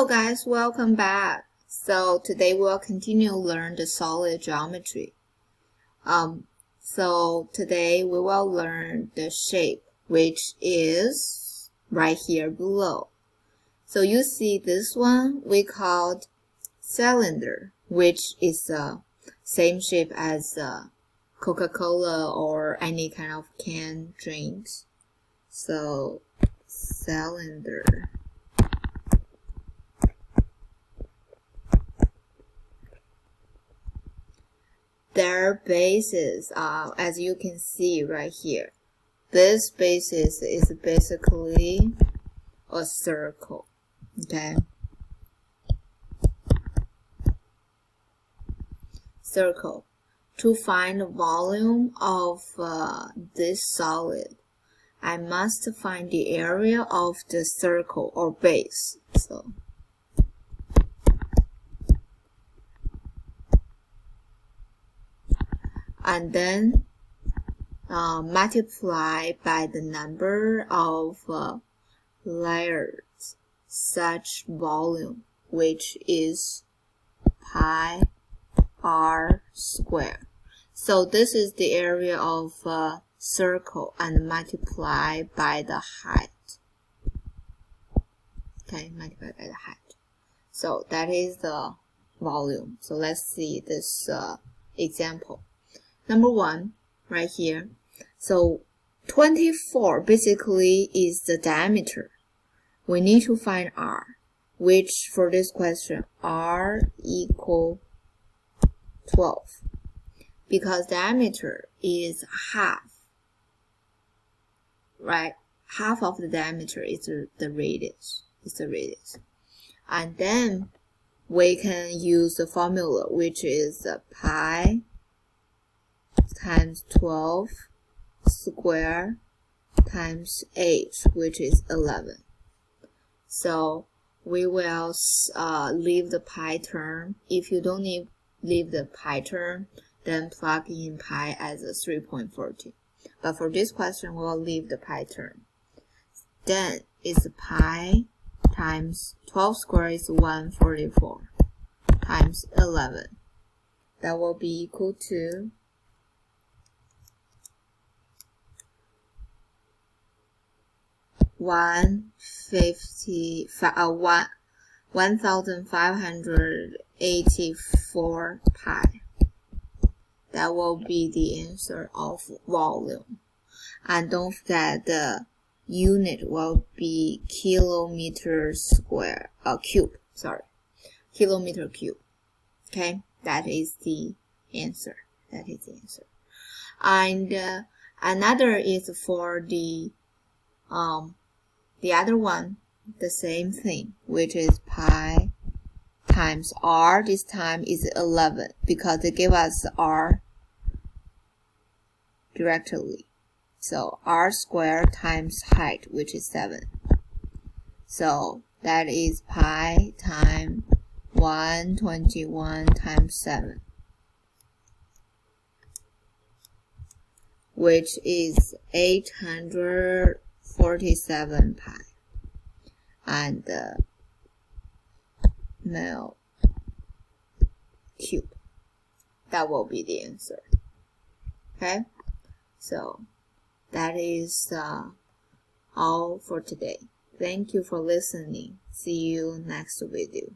Hello guys, welcome back. So today we'll continue learn the solid geometry. So today we will learn the shape, which is right here below. So you see this one we called cylinder, which is the same shape as Coca-Cola or any kind of canned drinks. So cylinder. Their bases are, as you can see right here, this basis is basically a circle, okay? Circle. To find the volume of this solid, I must find the area of the circle or base. So and then multiply by the number of layers such volume, which is pi r squared. So this is the area of circle and multiply by the height. Okay, multiply by the height. So that is the volume. So let's see this example. Number one, right here. So 24 basically is the diameter. We need to find r, which for this question, r equal 12. Because diameter is half, right? Half of the diameter is the radius. It's the radius. And then we can use the formula, which is pi times 12 square times h, which is 11. So we will leave the pi term. If you don't leave the pi term, then plug in pi as a 3.14. But for this question, we'll leave the pi term. Then it's pi times 12 squared is 144 times 11. That will be equal to 1584 pi. That will be the answer of volume. And don't forget the unit will be kilometer square, cube, sorry. Kilometer cube. Okay, that is the answer. That is the answer. And another is for the other one, the same thing, which is pi times r. This time is 11 because they give us r directly. So r squared times height, which is 7. So that is pi times 121 times 7, which is 847 pi. And mil cube. That will be the answer. Okay? So that is all for today. Thank you for listening. See you next video.